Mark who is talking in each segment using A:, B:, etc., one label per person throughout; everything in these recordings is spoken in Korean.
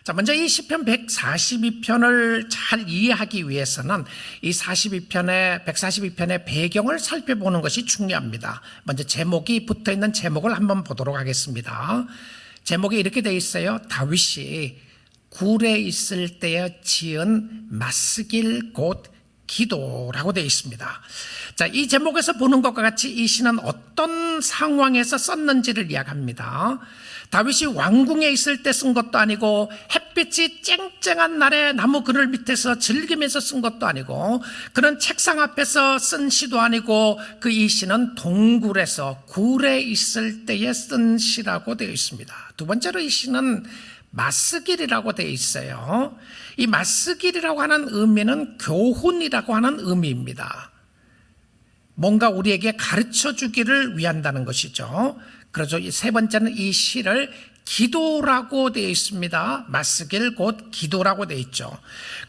A: 자, 먼저 이 시편 142편을 잘 이해하기 위해서는 이 142편의 배경을 살펴보는 것이 중요합니다. 먼저 제목이 붙어 있는 제목을 한번 보도록 하겠습니다. 제목이 이렇게 되어 있어요. 다윗이 굴에 있을 때에 지은 맞쓰길 곧 기도라고 되어 있습니다. 자, 이 제목에서 보는 것과 같이 이 시는 어떤 상황에서 썼는지를 이야기합니다. 다윗이 왕궁에 있을 때 쓴 것도 아니고 햇빛이 쨍쨍한 날에 나무 그늘 밑에서 즐기면서 쓴 것도 아니고 그런 책상 앞에서 쓴 시도 아니고 그 이 시는 동굴에서 굴에 있을 때에 쓴 시라고 되어 있습니다. 두 번째로 이 시는 맞쓰길이라고 되어 있어요. 이 맞쓰길이라고 하는 의미는 교훈이라고 하는 의미입니다. 뭔가 우리에게 가르쳐 주기를 위한다는 것이죠. 그래서 세 번째는 이 시를 기도라고 되어 있습니다. 맞쓰길 곧 기도라고 되어 있죠.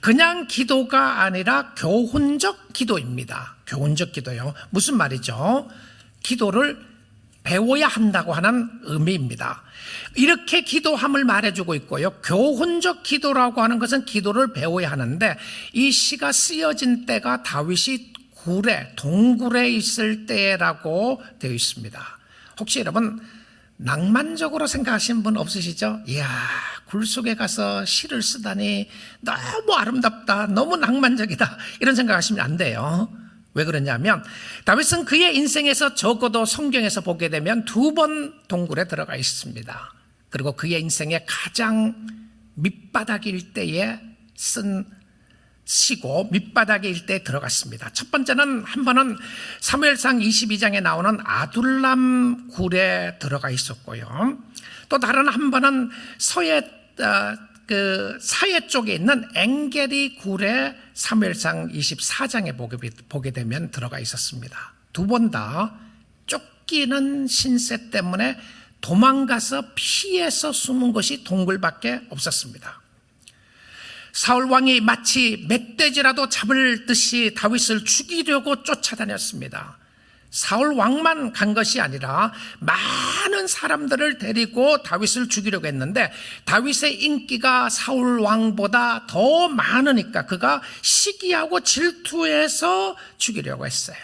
A: 그냥 기도가 아니라 교훈적 기도입니다. 교훈적 기도요. 무슨 말이죠? 기도를 배워야 한다고 하는 의미입니다. 이렇게 기도함을 말해주고 있고요. 교훈적 기도라고 하는 것은 기도를 배워야 하는데 이 시가 쓰여진 때가 다윗이 동굴에 있을 때라고 되어 있습니다. 혹시 여러분 낭만적으로 생각하시는 분 없으시죠? 이야, 굴 속에 가서 시를 쓰다니 너무 아름답다, 너무 낭만적이다, 이런 생각하시면 안 돼요. 왜 그러냐면 다윗은 그의 인생에서 적어도 성경에서 보게 되면 2번 동굴에 들어가 있습니다. 그리고 그의 인생의 가장 밑바닥일 때에 쓴 시고 밑바닥일 때 들어갔습니다. 첫 번째는 한 번은 사무엘상 22장에 나오는 아둘람 굴에 들어가 있었고요. 또 다른 한 번은 사해 쪽에 있는 엥게리 굴에 사무엘상 24장에 보게 되면 들어가 있었습니다. 두 번 다 쫓기는 신세 때문에 도망가서 피해서 숨은 것이 동굴밖에 없었습니다. 사울 왕이 마치 멧돼지라도 잡을 듯이 다윗을 죽이려고 쫓아다녔습니다. 사울 왕만 간 것이 아니라 많은 사람들을 데리고 다윗을 죽이려고 했는데 다윗의 인기가 사울 왕보다 더 많으니까 그가 시기하고 질투해서 죽이려고 했어요.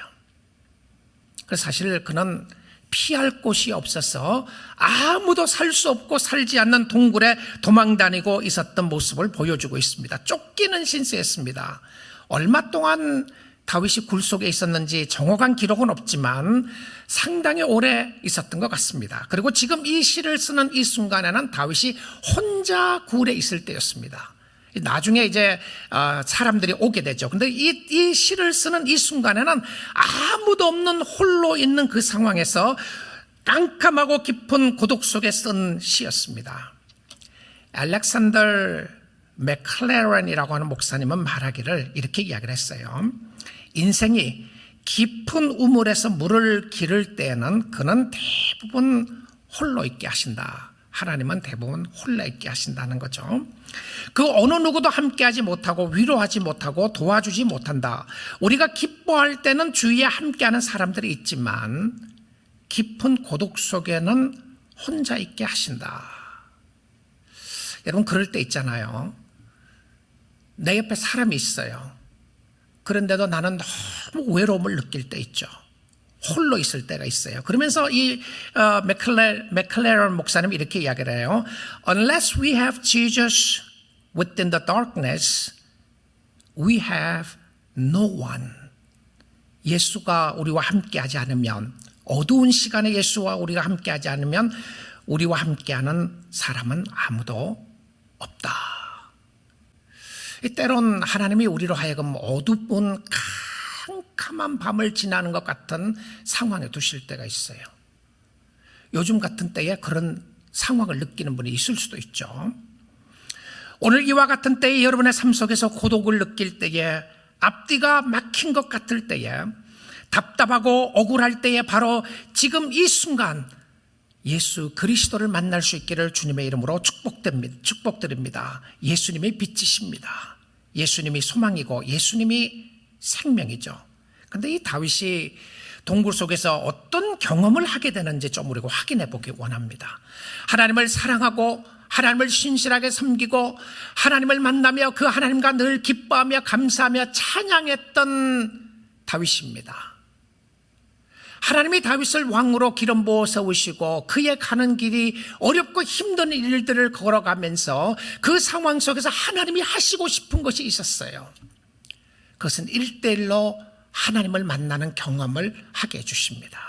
A: 그래서 사실 그는 피할 곳이 없어서 아무도 살 수 없고 살지 않는 동굴에 도망다니고 있었던 모습을 보여주고 있습니다. 쫓기는 신세였습니다. 얼마 동안 다윗이 굴 속에 있었는지 정확한 기록은 없지만 상당히 오래 있었던 것 같습니다. 그리고 지금 이 시를 쓰는 이 순간에는 다윗이 혼자 굴에 있을 때였습니다. 나중에 이제 사람들이 오게 되죠. 근데 이 시를 쓰는 이 순간에는 아무도 없는 홀로 있는 그 상황에서 깜깜하고 깊은 고독 속에 쓴 시였습니다. 알렉산더 맥클레런이라고 하는 목사님은 말하기를 이렇게 이야기를 했어요. 인생이 깊은 우물에서 물을 기를 때에는 그는 대부분 홀로 있게 하신다. 하나님은 대부분 홀로 있게 하신다는 거죠. 그 어느 누구도 함께하지 못하고 위로하지 못하고 도와주지 못한다. 우리가 기뻐할 때는 주위에 함께하는 사람들이 있지만 깊은 고독 속에는 혼자 있게 하신다. 여러분 그럴 때 있잖아요. 내 옆에 사람이 있어요. 그런데도 나는 너무 외로움을 느낄 때 있죠. 홀로 있을 때가 있어요. 그러면서 이 맥클레런 목사님이 이렇게 이야기를 해요. Unless we have Jesus within the darkness, we have no one. 예수가 우리와 함께하지 않으면, 어두운 시간에 예수와 우리가 함께하지 않으면 우리와 함께하는 사람은 아무도 없다. 때론 하나님이 우리로 하여금 어두운 캄캄한 밤을 지나는 것 같은 상황에 두실 때가 있어요. 요즘 같은 때에 그런 상황을 느끼는 분이 있을 수도 있죠. 오늘 이와 같은 때에 여러분의 삶 속에서 고독을 느낄 때에, 앞뒤가 막힌 것 같을 때에, 답답하고 억울할 때에 바로 지금 이 순간 예수 그리스도를 만날 수 있기를 주님의 이름으로 축복드립니다. 예수님이 빛이십니다. 예수님이 소망이고 예수님이 생명이죠. 그런데 이 다윗이 동굴 속에서 어떤 경험을 하게 되는지 좀 우리가 확인해 보기 원합니다. 하나님을 사랑하고 하나님을 신실하게 섬기고 하나님을 만나며 그 하나님과 늘 기뻐하며 감사하며 찬양했던 다윗입니다. 하나님이 다윗을 왕으로 기름 부어 세우시고 그의 가는 길이 어렵고 힘든 일들을 걸어가면서 그 상황 속에서 하나님이 하시고 싶은 것이 있었어요. 그것은 1:1로 하나님을 만나는 경험을 하게 해주십니다.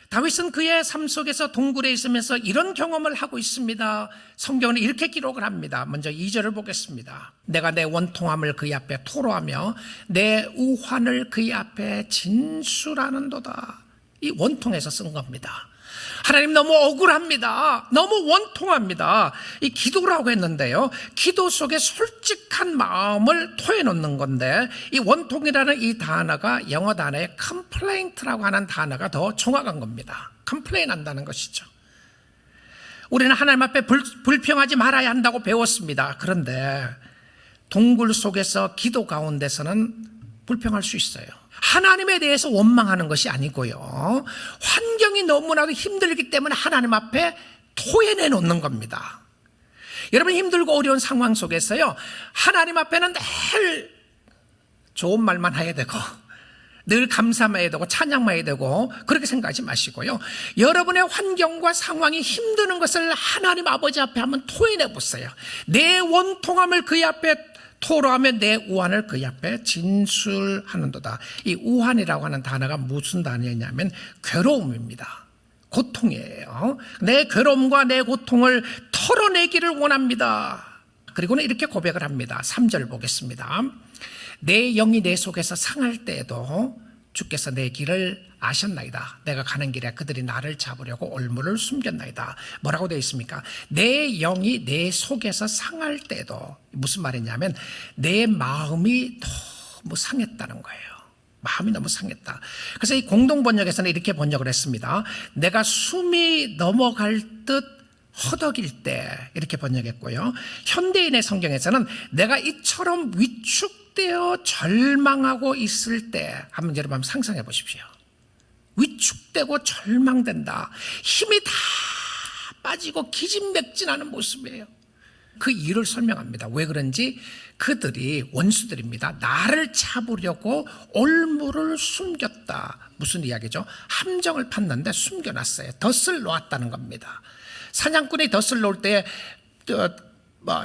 A: 다윗은 그의 삶 속에서 동굴에 있으면서 이런 경험을 하고 있습니다. 성경은 이렇게 기록을 합니다. 먼저 2절을 보겠습니다. 내가 내 원통함을 그의 앞에 토로하며 내 우환을 그의 앞에 진술하는도다. 이 원통에서 쓴 겁니다. 하나님 너무 억울합니다. 너무 원통합니다. 이 기도라고 했는데요, 기도 속에 솔직한 마음을 토해놓는 건데, 이 원통이라는 이 단어가 영어 단어에 complaint라고 하는 단어가 더 정확한 겁니다. complain 한다는 것이죠. 우리는 하나님 앞에 불평하지 말아야 한다고 배웠습니다. 그런데 동굴 속에서 기도 가운데서는 불평할 수 있어요. 하나님에 대해서 원망하는 것이 아니고요, 환경이 너무나도 힘들기 때문에 하나님 앞에 토해내 놓는 겁니다. 여러분, 힘들고 어려운 상황 속에서요, 하나님 앞에는 늘 좋은 말만 해야 되고 늘 감사만 해야 되고 찬양만 해야 되고 그렇게 생각하지 마시고요, 여러분의 환경과 상황이 힘드는 것을 하나님 아버지 앞에 한번 토해내 보세요. 내 원통함을 그의 앞에 토로하며 내 우환을 그의 앞에 진술하는도다. 이 우환이라고 하는 단어가 무슨 단어냐면 괴로움입니다. 고통이에요. 내 괴로움과 내 고통을 털어내기를 원합니다. 그리고는 이렇게 고백을 합니다. 3절 보겠습니다. 내 영이 내 속에서 상할 때에도 주께서 내 길을 아셨나이다. 내가 가는 길에 그들이 나를 잡으려고 올무를 숨겼나이다. 뭐라고 되어 있습니까? 내 영이 내 속에서 상할 때도, 무슨 말이냐면 내 마음이 너무 상했다는 거예요. 마음이 너무 상했다. 그래서 이 공동번역에서는 이렇게 번역을 했습니다. 내가 숨이 넘어갈 듯 허덕일 때, 이렇게 번역했고요. 현대인의 성경에서는 내가 이처럼 위축되어 절망하고 있을 때, 한번 여러분 상상해 보십시오. 위축되고 절망된다. 힘이 다 빠지고 기진맥진하는 모습이에요. 그 이유를 설명합니다. 왜 그런지, 그들이 원수들입니다. 나를 잡으려고 올무를 숨겼다. 무슨 이야기죠? 함정을 팠는데 숨겨놨어요. 덫을 놓았다는 겁니다. 사냥꾼이 덫을 놓을 때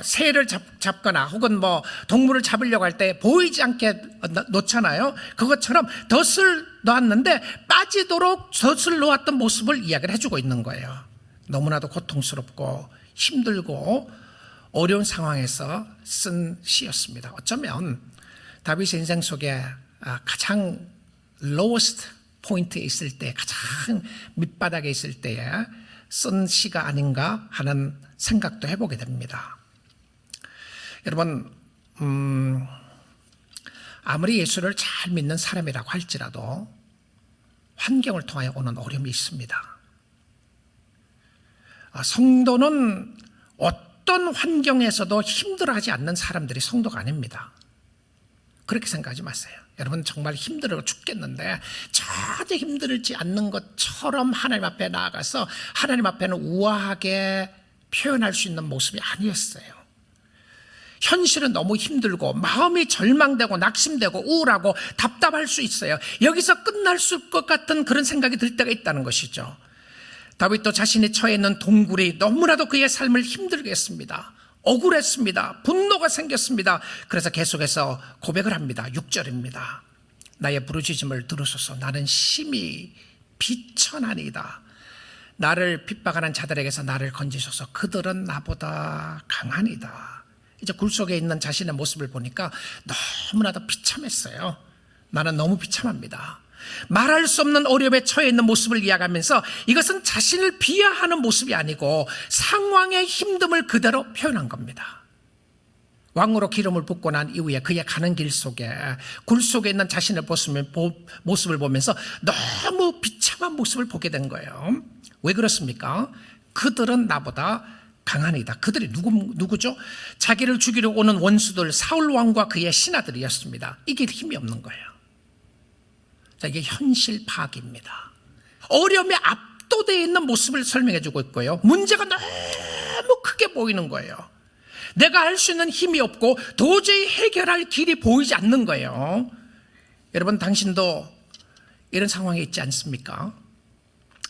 A: 새를 잡거나 혹은 동물을 잡으려고 할 때 보이지 않게 놓잖아요. 그것처럼 덫을 놓았는데 빠지도록 덫을 놓았던 모습을 이야기를 해주고 있는 거예요. 너무나도 고통스럽고 힘들고 어려운 상황에서 쓴 시였습니다. 어쩌면 다윗의 인생 속에 가장 lowest 포인트에 있을 때, 가장 밑바닥에 있을 때에 쓴 시가 아닌가 하는 생각도 해보게 됩니다. 여러분, 아무리 예수를 잘 믿는 사람이라고 할지라도 환경을 통하여 오는 어려움이 있습니다. 성도는 어떤 환경에서도 힘들어하지 않는 사람들이 성도가 아닙니다. 그렇게 생각하지 마세요. 여러분, 정말 힘들어 죽겠는데 전혀 힘들지 않는 것처럼 하나님 앞에 나아가서 하나님 앞에는 우아하게 표현할 수 있는 모습이 아니었어요. 현실은 너무 힘들고 마음이 절망되고 낙심되고 우울하고 답답할 수 있어요. 여기서 끝날 것 같은 그런 생각이 들 때가 있다는 것이죠. 다윗도 자신이 처해 있는 동굴이 너무나도 그의 삶을 힘들게 했습니다. 억울했습니다. 분노가 생겼습니다. 그래서 계속해서 고백을 합니다. 6절입니다. 나의 부르짖음을 들으소서. 나는 심히 비천하니이다. 나를 핍박하는 자들에게서 나를 건지소서. 그들은 나보다 강하니이다. 이제 굴 속에 있는 자신의 모습을 보니까 너무나도 비참했어요. 나는 너무 비참합니다. 말할 수 없는 어려움에 처해 있는 모습을 이야기하면서 이것은 자신을 비하하는 모습이 아니고 상황의 힘듦을 그대로 표현한 겁니다. 왕으로 기름을 붓고 난 이후에 그의 가는 길 속에 굴 속에 있는 자신의 모습을 보면서 너무 비참한 모습을 보게 된 거예요. 왜 그렇습니까? 그들은 나보다 강하니이다. 그들이 누구죠? 자기를 죽이려 오는 원수들, 사울 왕과 그의 신하들이었습니다. 이게 힘이 없는 거예요. 자, 이게 현실 파악입니다. 어려움에 압도되어 있는 모습을 설명해 주고 있고요. 문제가 너무 크게 크게 보이는 거예요. 내가 할 수 있는 힘이 없고 도저히 해결할 길이 보이지 않는 거예요. 여러분, 당신도 이런 상황에 있지 않습니까?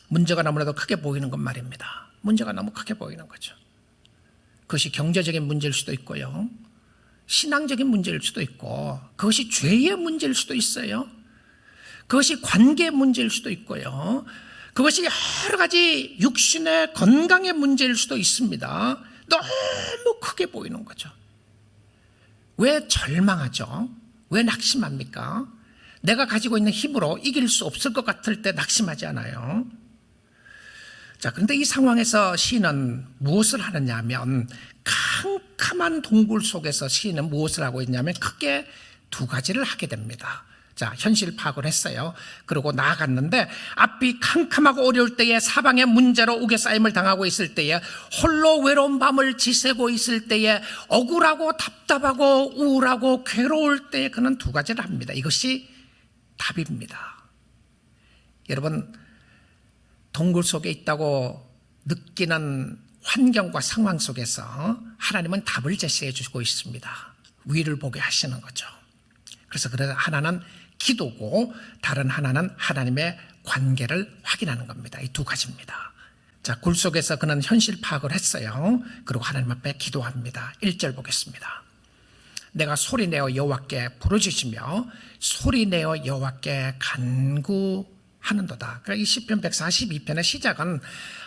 A: 문제가 너무나도 크게 보이는 건 말입니다. 문제가 너무 크게 보이는 거죠. 그것이 경제적인 문제일 수도 있고요, 신앙적인 문제일 수도 있고, 그것이 죄의 문제일 수도 있어요. 그것이 관계의 문제일 수도 있고요, 그것이 여러 가지 육신의 건강의 문제일 수도 있습니다. 너무 크게 보이는 거죠. 왜 절망하죠? 왜 낙심합니까? 내가 가지고 있는 힘으로 이길 수 없을 것 같을 때 낙심하지 않아요. 자, 그런데 이 상황에서 시인은 무엇을 하느냐 하면, 캄캄한 동굴 속에서 시인은 무엇을 하고 있냐면 크게 두 가지를 하게 됩니다. 자, 현실 파악을 했어요. 그리고 나아갔는데, 앞이 캄캄하고 어려울 때에, 사방의 문제로 우겨싸임을 당하고 있을 때에, 홀로 외로운 밤을 지새고 있을 때에, 억울하고 답답하고 우울하고 괴로울 때에 그는 두 가지를 합니다. 이것이 답입니다. 여러분, 동굴 속에 있다고 느끼는 환경과 상황 속에서 하나님은 답을 제시해 주고 있습니다. 위를 보게 하시는 거죠. 그래서 하나는 기도고, 다른 하나는 하나님의 관계를 확인하는 겁니다. 이 두 가지입니다. 자, 굴 속에서 그는 현실 파악을 했어요. 그리고 하나님 앞에 기도합니다. 1절 보겠습니다. 내가 소리내어 여호와께 부르짖으며 소리내어 여호와께 간구하는도다. 그러니까 이 시편 142편의 시작은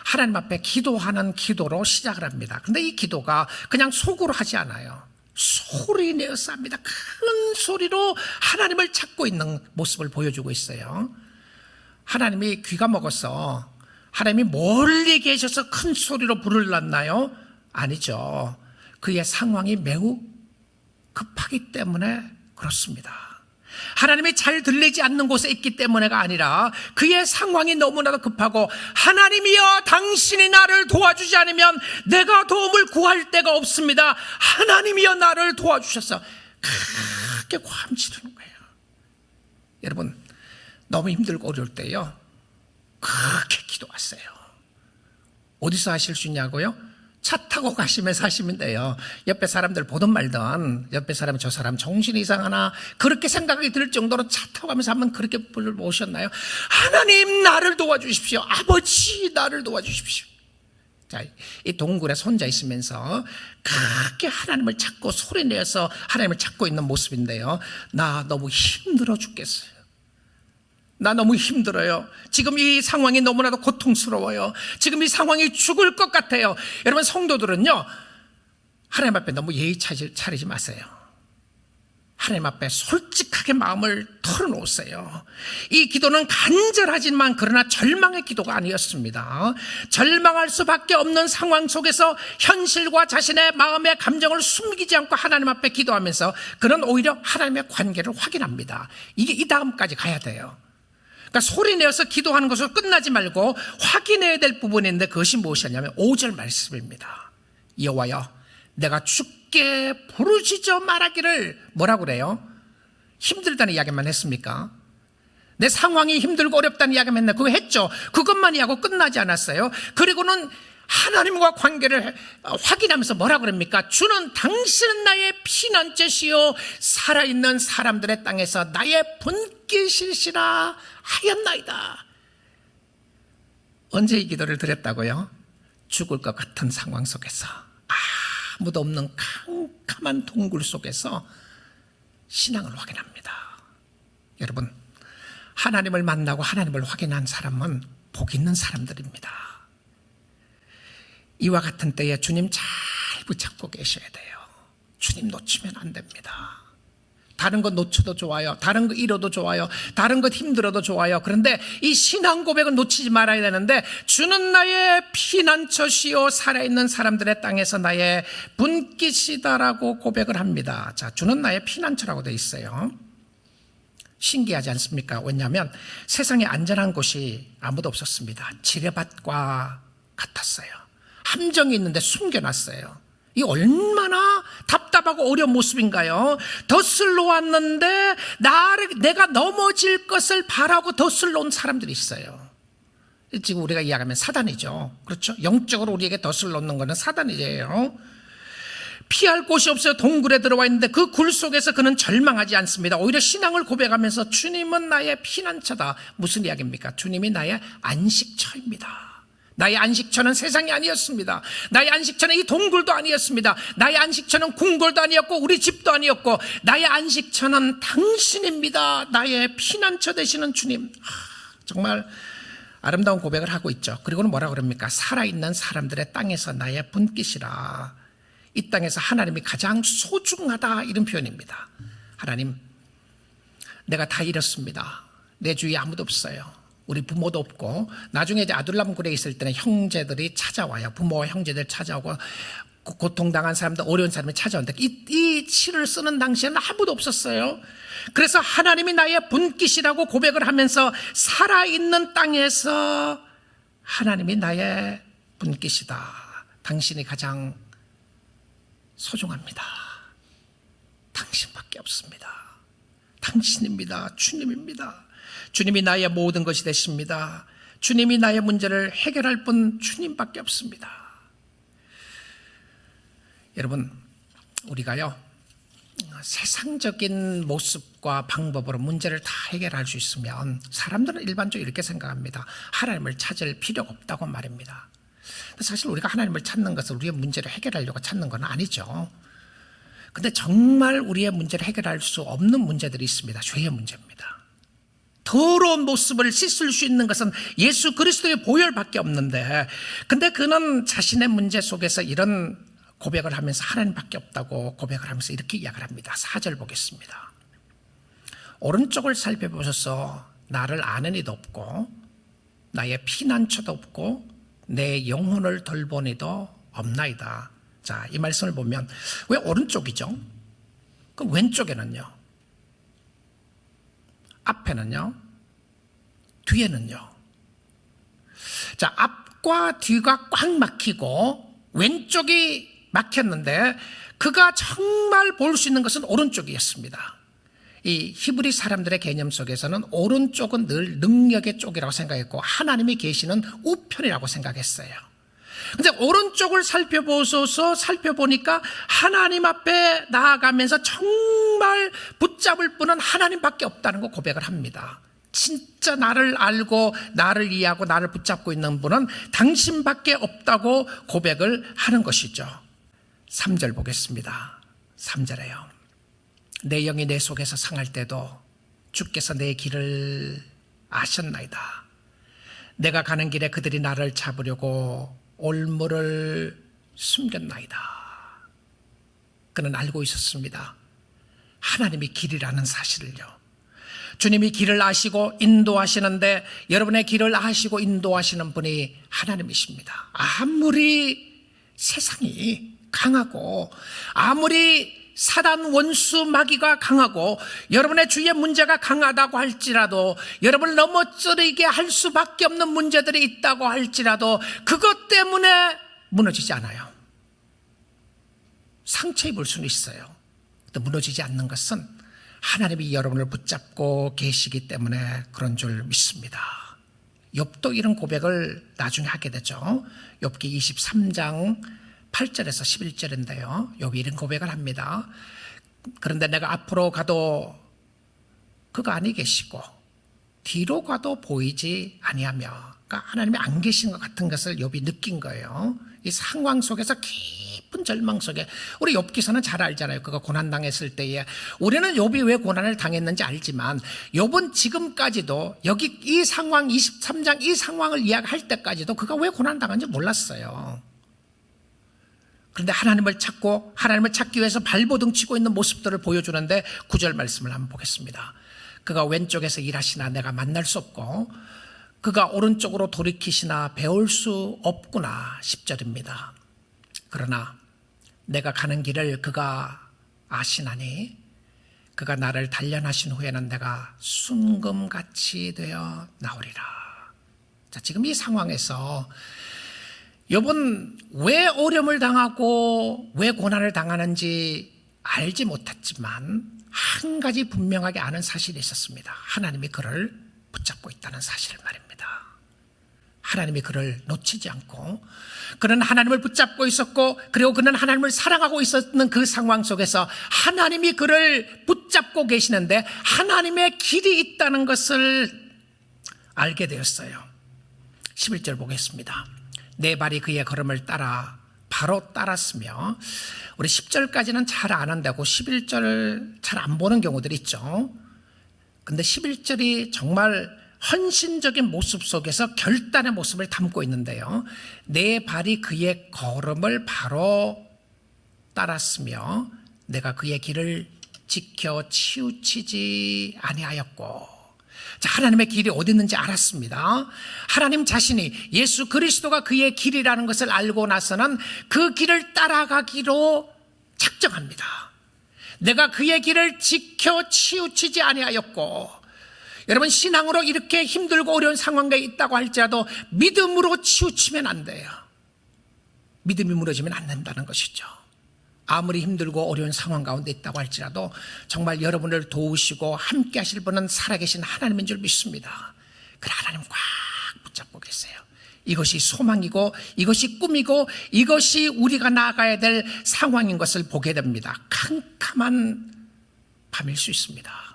A: 하나님 앞에 기도하는 기도로 시작을 합니다. 그런데 이 기도가 그냥 속으로 하지 않아요. 소리내어서 합니다. 큰 소리로 하나님을 찾고 있는 모습을 보여주고 있어요. 하나님이 귀가 먹어서, 하나님이 멀리 계셔서 큰 소리로 부르렀나요? 아니죠. 그의 상황이 매우 급하기 때문에 그렇습니다. 하나님이 잘 들리지 않는 곳에 있기 때문에가 아니라 그의 상황이 너무나도 급하고, 하나님이여 당신이 나를 도와주지 않으면 내가 도움을 구할 데가 없습니다. 하나님이여 나를 도와주셔서 크게 고함 지르는 거예요. 여러분, 너무 힘들고 어려울 때요, 그렇게 기도하세요. 어디서 하실 수 있냐고요? 차 타고 가시면서 하시면 돼요. 옆에 사람들 보든 말든, 옆에 사람이 저 사람 정신이 이상하나 그렇게 생각이 들 정도로 차 타고 가면서 한번 그렇게 모셨나요? 하나님 나를 도와주십시오. 아버지 나를 도와주십시오. 자, 이 동굴에 혼자 있으면서 그렇게 하나님을 찾고 소리내어서 하나님을 찾고 있는 모습인데요, 나 너무 힘들어 죽겠어요. 나 너무 힘들어요. 지금 이 상황이 너무나도 고통스러워요. 지금 이 상황이 죽을 것 같아요. 여러분, 성도들은요, 하나님 앞에 너무 예의 차리지 마세요. 하나님 앞에 솔직하게 마음을 털어놓으세요. 이 기도는 간절하지만 그러나 절망의 기도가 아니었습니다. 절망할 수밖에 없는 상황 속에서 현실과 자신의 마음의 감정을 숨기지 않고 하나님 앞에 기도하면서 그는 오히려 하나님의 관계를 확인합니다. 이게 이 다음까지 가야 돼요. 그러니까 소리내어서 기도하는 것으로 끝나지 말고 확인해야 될 부분인데, 그것이 무엇이냐면 5절 말씀입니다. 여호와여 내가 주께 부르짖어 말하기를, 뭐라고 그래요? 힘들다는 이야기만 했습니까? 내 상황이 힘들고 어렵다는 이야기만 했나? 그거 했죠. 그것만 이야기하고 끝나지 않았어요. 그리고는 하나님과 관계를 확인하면서 뭐라고 그럽니까? 주는 당신은 나의 피난처시요 살아있는 사람들의 땅에서 나의 분깃이시라 하였나이다. 언제 이 기도를 드렸다고요? 죽을 것 같은 상황 속에서, 아무도 없는 캄캄한 동굴 속에서 신앙을 확인합니다. 여러분, 하나님을 만나고 하나님을 확인한 사람은 복 있는 사람들입니다. 이와 같은 때에 주님 잘 붙잡고 계셔야 돼요. 주님 놓치면 안 됩니다. 다른 것 놓쳐도 좋아요. 다른 거 잃어도 좋아요. 다른 것 힘들어도 좋아요. 그런데 이 신앙 고백은 놓치지 말아야 되는데, 주는 나의 피난처시요 살아있는 사람들의 땅에서 나의 분깃이다라고 고백을 합니다. 자, 주는 나의 피난처라고 되어 있어요. 신기하지 않습니까? 왜냐하면 세상에 안전한 곳이 아무도 없었습니다. 지뢰밭과 같았어요. 함정이 있는데 숨겨놨어요. 이 얼마나 답답하고 어려운 모습인가요? 덫을 놓았는데 내가 넘어질 것을 바라고 덫을 놓은 사람들이 있어요. 지금 우리가 이야기하면 사단이죠. 그렇죠? 영적으로 우리에게 덫을 놓는 것은 사단이에요. 피할 곳이 없어요. 동굴에 들어와 있는데 그 굴 속에서 그는 절망하지 않습니다. 오히려 신앙을 고백하면서 주님은 나의 피난처다. 무슨 이야기입니까? 주님이 나의 안식처입니다. 나의 안식처는 세상이 아니었습니다. 나의 안식처는 이 동굴도 아니었습니다. 나의 안식처는 궁궐도 아니었고 우리 집도 아니었고 나의 안식처는 당신입니다. 나의 피난처 되시는 주님. 정말 아름다운 고백을 하고 있죠. 그리고는 뭐라 그럽니까? 살아있는 사람들의 땅에서 나의 분깃이라. 이 땅에서 하나님이 가장 소중하다, 이런 표현입니다. 하나님, 내가 다 잃었습니다. 내 주위에 아무도 없어요. 우리 부모도 없고, 나중에 이제 아둘람굴에 있을 때는 형제들이 찾아와요. 부모와 형제들 찾아오고, 고통당한 사람들, 어려운 사람이 찾아오는데 이 시를 쓰는 당시에는 아무도 없었어요. 그래서 하나님이 나의 분깃이라고 고백을 하면서 살아있는 땅에서 하나님이 나의 분깃이다. 당신이 가장 소중합니다. 당신밖에 없습니다. 당신입니다. 주님입니다. 주님이 나의 모든 것이 되십니다. 주님이 나의 문제를 해결할 분 주님밖에 없습니다. 여러분, 우리가요, 세상적인 모습과 방법으로 문제를 다 해결할 수 있으면 사람들은 일반적으로 이렇게 생각합니다. 하나님을 찾을 필요가 없다고 말입니다. 사실 우리가 하나님을 찾는 것은 우리의 문제를 해결하려고 찾는 건 아니죠. 근데 정말 우리의 문제를 해결할 수 없는 문제들이 있습니다. 죄의 문제입니다. 더러운 모습을 씻을 수 있는 것은 예수 그리스도의 보혈밖에 없는데, 근데 그는 자신의 문제 속에서 이런 고백을 하면서 하나님밖에 없다고 고백을 하면서 이렇게 이야기를 합니다. 4절 보겠습니다. 오른쪽을 살펴보셔서 나를 아는 이도 없고 나의 피난처도 없고 내 영혼을 돌본 이도 없나이다. 자, 이 말씀을 보면 왜 오른쪽이죠? 그럼 왼쪽에는요? 앞에는요? 뒤에는요? 자, 앞과 뒤가 꽉 막히고 왼쪽이 막혔는데 그가 정말 볼 수 있는 것은 오른쪽이었습니다. 이 히브리 사람들의 개념 속에서는 오른쪽은 늘 능력의 쪽이라고 생각했고 하나님이 계시는 우편이라고 생각했어요. 근데 오른쪽을 살펴보니까 하나님 앞에 나아가면서 정말 붙잡을 분은 하나님밖에 없다는 거 고백을 합니다. 진짜 나를 알고 나를 이해하고 나를 붙잡고 있는 분은 당신밖에 없다고 고백을 하는 것이죠. 3절 보겠습니다. 3절에요. 내 영이 내 속에서 상할 때도 주께서 내 길을 아셨나이다. 내가 가는 길에 그들이 나를 잡으려고 올무를 숨겼나이다. 그는 알고 있었습니다. 하나님이 길이라는 사실을요. 주님이 길을 아시고 인도하시는데 여러분의 길을 아시고 인도하시는 분이 하나님이십니다. 아무리 세상이 강하고 아무리 사단 원수 마귀가 강하고 여러분의 주위의 문제가 강하다고 할지라도 여러분을 넘어뜨리게 할 수밖에 없는 문제들이 있다고 할지라도 그것 때문에 무너지지 않아요. 상처 입을 수는 있어요. 근데 무너지지 않는 것은 하나님이 여러분을 붙잡고 계시기 때문에 그런 줄 믿습니다. 욥도 이런 고백을 나중에 하게 되죠. 욥기 23장 8절에서 11절인데요. 욥이 이런 고백을 합니다. 그런데 내가 앞으로 가도 그가 아니 계시고 뒤로 가도 보이지 아니하며, 그러니까 하나님이 안 계신 것 같은 것을 욥이 느낀 거예요. 이 상황 속에서 깊은 절망 속에, 우리 욥기서는 잘 알잖아요. 그가 고난당했을 때에 우리는 욥이 왜 고난을 당했는지 알지만 욥은 지금까지도 여기 이 상황 23장 이 상황을 이야기할 때까지도 그가 왜 고난당한지 몰랐어요. 그런데 하나님을 찾기 위해서 발버둥 치고 있는 모습들을 보여주는데 9절 말씀을 한번 보겠습니다. 그가 왼쪽에서 일하시나 내가 만날 수 없고 그가 오른쪽으로 돌이키시나 배울 수 없구나. 10절입니다. 그러나 내가 가는 길을 그가 아시나니 그가 나를 단련하신 후에는 내가 순금같이 되어 나오리라. 자, 지금 이 상황에서 욥은 왜 어려움을 당하고 왜 고난을 당하는지 알지 못했지만 한 가지 분명하게 아는 사실이 있었습니다. 하나님이 그를 붙잡고 있다는 사실을 말입니다. 하나님이 그를 놓치지 않고 그는 하나님을 붙잡고 있었고, 그리고 그는 하나님을 사랑하고 있었는 그 상황 속에서 하나님이 그를 붙잡고 계시는데 하나님의 길이 있다는 것을 알게 되었어요. 11절 보겠습니다. 내 발이 그의 걸음을 따라 바로 따랐으며, 우리 10절까지는 잘 아는다고 11절 잘 안 보는 경우들이 있죠. 근데 11절이 정말 헌신적인 모습 속에서 결단의 모습을 담고 있는데요. 내 발이 그의 걸음을 바로 따랐으며 내가 그의 길을 지켜 치우치지 아니하였고. 자, 하나님의 길이 어디 있는지 알았습니다. 하나님 자신이, 예수 그리스도가 그의 길이라는 것을 알고 나서는 그 길을 따라가기로 작정합니다. 내가 그의 길을 지켜 치우치지 아니하였고. 여러분, 신앙으로 이렇게 힘들고 어려운 상황에 있다고 할지라도 믿음으로 치우치면 안 돼요. 믿음이 무너지면 안 된다는 것이죠. 아무리 힘들고 어려운 상황 가운데 있다고 할지라도 정말 여러분을 도우시고 함께 하실 분은 살아계신 하나님인 줄 믿습니다. 그 하나님 꽉 붙잡고 계세요. 이것이 소망이고 이것이 꿈이고 이것이 우리가 나아가야 될 상황인 것을 보게 됩니다. 캄캄한 밤일 수 있습니다.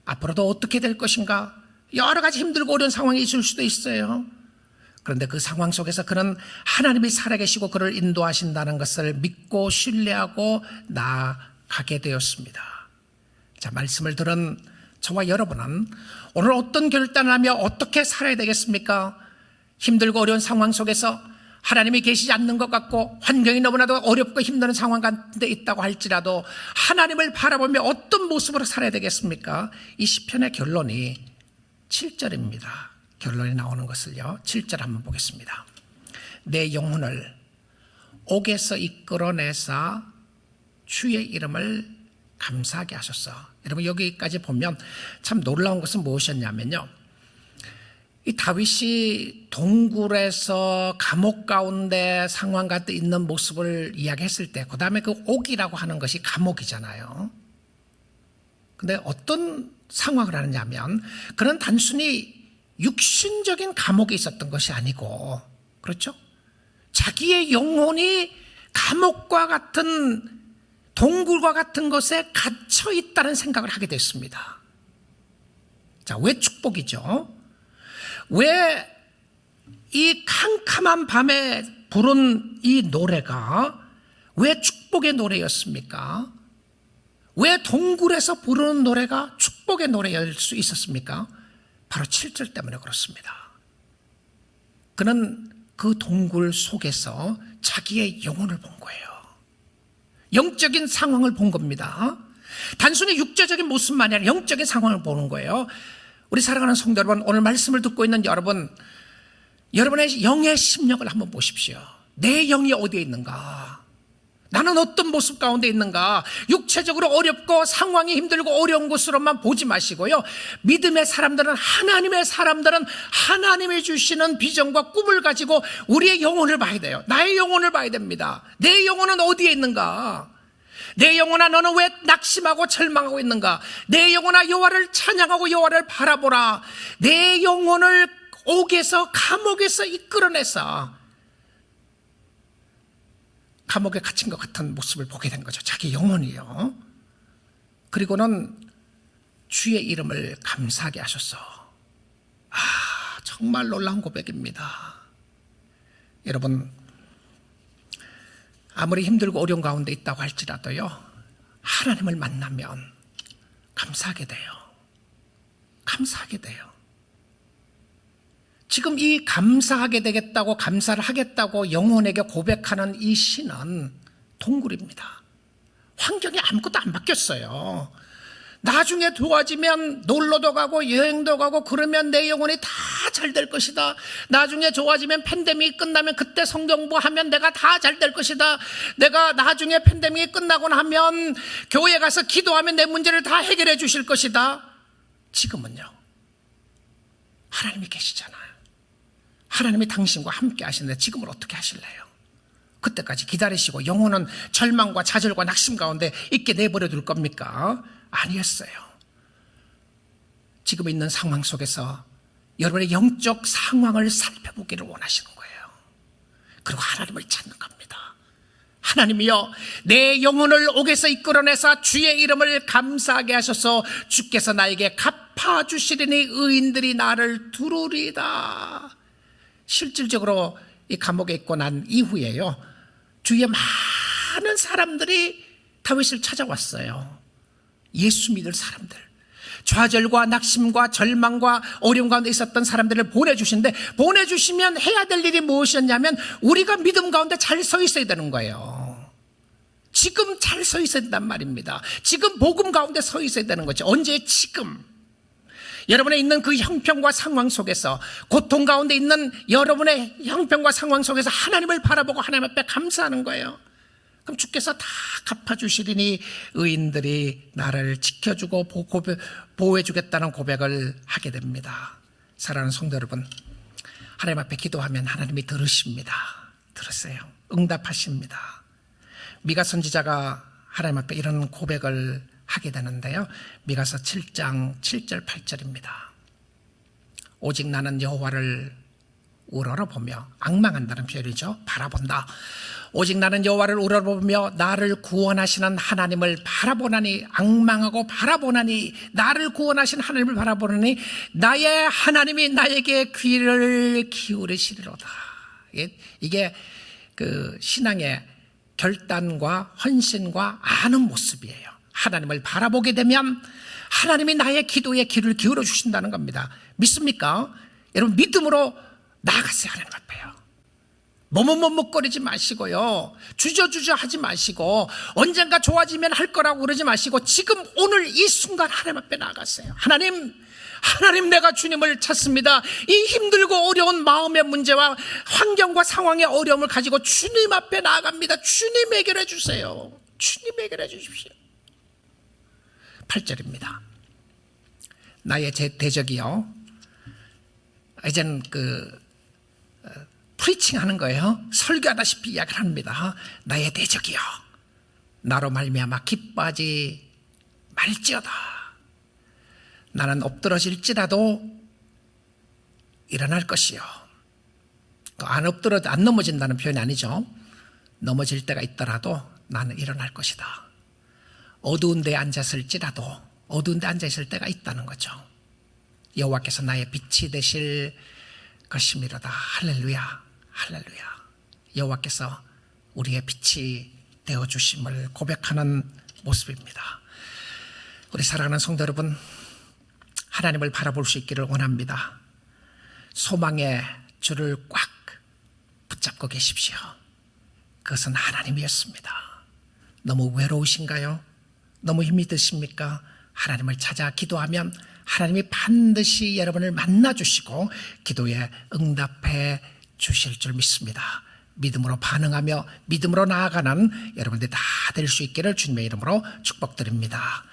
A: 앞으로도 어떻게 될 것인가? 여러 가지 힘들고 어려운 상황이 있을 수도 있어요. 그런데 그 상황 속에서 그는 하나님이 살아계시고 그를 인도하신다는 것을 믿고 신뢰하고 나아가게 되었습니다. 자, 말씀을 들은 저와 여러분은 오늘 어떤 결단을 하며 어떻게 살아야 되겠습니까? 힘들고 어려운 상황 속에서 하나님이 계시지 않는 것 같고 환경이 너무나도 어렵고 힘든 상황 가운데 있다고 할지라도 하나님을 바라보며 어떤 모습으로 살아야 되겠습니까? 이 시편의 결론이 7절입니다. 결론이 나오는 것을요, 7절 한번 보겠습니다. 내 영혼을 옥에서 이끌어내사 주의 이름을 감사하게 하소서. 여러분, 여기까지 보면 참 놀라운 것은 무엇이었냐면요, 이 다윗이 동굴에서 감옥 가운데 상황 가운데 있는 모습을 이야기했을 때, 그 다음에 그 옥이라고 하는 것이 감옥이잖아요. 근데 어떤 상황을 하느냐면, 그는 단순히 육신적인 감옥에 있었던 것이 아니고, 그렇죠? 자기의 영혼이 감옥과 같은, 동굴과 같은 것에 갇혀 있다는 생각을 하게 됐습니다. 자, 왜 축복이죠? 왜 이 캄캄한 밤에 부른 이 노래가 왜 축복의 노래였습니까? 왜 동굴에서 부르는 노래가 축복의 노래일 수 있었습니까? 바로 7절 때문에 그렇습니다. 그는 그 동굴 속에서 자기의 영혼을 본 거예요. 영적인 상황을 본 겁니다. 단순히 육체적인 모습만이 아니라 영적인 상황을 보는 거예요. 우리 사랑하는 성도 여러분, 오늘 말씀을 듣고 있는 여러분, 여러분의 영의 심령을 한번 보십시오. 내 영이 어디에 있는가? 나는 어떤 모습 가운데 있는가? 육체적으로 어렵고 상황이 힘들고 어려운 곳으로만 보지 마시고요, 믿음의 사람들은, 하나님의 사람들은 하나님이 주시는 비전과 꿈을 가지고 우리의 영혼을 봐야 돼요. 나의 영혼을 봐야 됩니다. 내 영혼은 어디에 있는가? 내 영혼아, 너는 왜 낙심하고 절망하고 있는가? 내 영혼아, 여호와를 찬양하고 여호와를 바라보라. 내 영혼을 옥에서, 감옥에서 이끌어내서 감옥에 갇힌 것 같은 모습을 보게 된 거죠. 자기 영혼이요. 그리고는 주의 이름을 감사하게 하셔서, 정말 놀라운 고백입니다. 여러분, 아무리 힘들고 어려운 가운데 있다고 할지라도요, 하나님을 만나면 감사하게 돼요. 감사하게 돼요. 지금 이 감사하게 되겠다고, 감사를 하겠다고 영혼에게 고백하는 이 시는 동굴입니다. 환경이 아무것도 안 바뀌었어요. 나중에 좋아지면 놀러도 가고 여행도 가고 그러면 내 영혼이 다 잘 될 것이다. 나중에 좋아지면 팬데믹이 끝나면 그때 성경부하면 내가 다 잘 될 것이다. 내가 나중에 팬데믹이 끝나고 나면 교회 가서 기도하면 내 문제를 다 해결해 주실 것이다. 지금은요, 하나님이 계시잖아요. 하나님이 당신과 함께 하시는데 지금은 어떻게 하실래요? 그때까지 기다리시고 영혼은 절망과 좌절과 낙심 가운데 있게 내버려 둘 겁니까? 아니었어요. 지금 있는 상황 속에서 여러분의 영적 상황을 살펴보기를 원하시는 거예요. 그리고 하나님을 찾는 겁니다. 하나님이여, 내 영혼을 옥에서 이끌어내사 주의 이름을 감사하게 하셔서 주께서 나에게 갚아주시리니 의인들이 나를 두루리다. 실질적으로 이 감옥에 있고 난 이후에요, 주위에 많은 사람들이 다윗을 찾아왔어요. 예수 믿을 사람들, 좌절과 낙심과 절망과 어려움 가운데 있었던 사람들을 보내주신데, 보내주시면 해야 될 일이 무엇이었냐면 우리가 믿음 가운데 잘 서 있어야 되는 거예요. 지금 잘 서 있어야 된단 말입니다. 지금 복음 가운데 서 있어야 되는 거죠. 언제? 지금. 여러분의 있는 그 형편과 상황 속에서, 고통 가운데 있는 여러분의 형편과 상황 속에서 하나님을 바라보고 하나님 앞에 감사하는 거예요. 그럼 주께서 다 갚아주시리니 의인들이 나를 지켜주고 보호해주겠다는 고백을 하게 됩니다. 사랑하는 성도 여러분, 하나님 앞에 기도하면 하나님이 들으십니다. 들으세요. 응답하십니다. 미가 선지자가 하나님 앞에 이런 고백을 하게 되는데요, 미가서 7장 7절 8절입니다. 오직 나는 여호와를 우러러보며, 악망한다는 표현이죠. 바라본다. 오직 나는 여호와를 우러러보며 나를 구원하시는 하나님을 바라보나니, 악망하고 바라보나니, 나를 구원하신 하나님을 바라보나니 나의 하나님이 나에게 귀를 기울이시리로다. 이게 그 신앙의 결단과 헌신과 아는 모습이에요. 하나님을 바라보게 되면 하나님이 나의 기도에 귀를 기울여 주신다는 겁니다. 믿습니까? 여러분, 믿음으로 나아가세요. 하나님 앞에요. 머뭇머뭇거리지 마시고요, 주저주저 하지 마시고, 언젠가 좋아지면 할 거라고 그러지 마시고, 지금 오늘 이 순간 하나님 앞에 나아가세요. 하나님, 내가 주님을 찾습니다. 이 힘들고 어려운 마음의 문제와 환경과 상황의 어려움을 가지고 주님 앞에 나아갑니다. 주님 해결해 주세요. 주님 해결해 주십시오. 8절입니다. 나의 대적이요, 이제는 프리칭 하는 거예요. 설교하다시피 이야기를 합니다. 나의 대적이요, 나로 말미암아 기뻐하지 말지어다. 나는 엎드러질지라도 일어날 것이요. 안 넘어진다는 표현이 아니죠. 넘어질 때가 있더라도 나는 일어날 것이다. 어두운 데에 앉았을지라도 어두운 데 앉아있을 때가 있다는 거죠. 여호와께서 나의 빛이 되실 것이미로다. 할렐루야, 할렐루야. 여호와께서 우리의 빛이 되어주심을 고백하는 모습입니다. 우리 사랑하는 성도 여러분, 하나님을 바라볼 수 있기를 원합니다. 소망의 줄을 꽉 붙잡고 계십시오. 그것은 하나님이었습니다. 너무 외로우신가요? 너무 힘이 드십니까? 하나님을 찾아 기도하면 하나님이 반드시 여러분을 만나주시고 기도에 응답해 주실 줄 믿습니다. 믿음으로 반응하며 믿음으로 나아가는 여러분들이 다 될 수 있기를 주님의 이름으로 축복드립니다.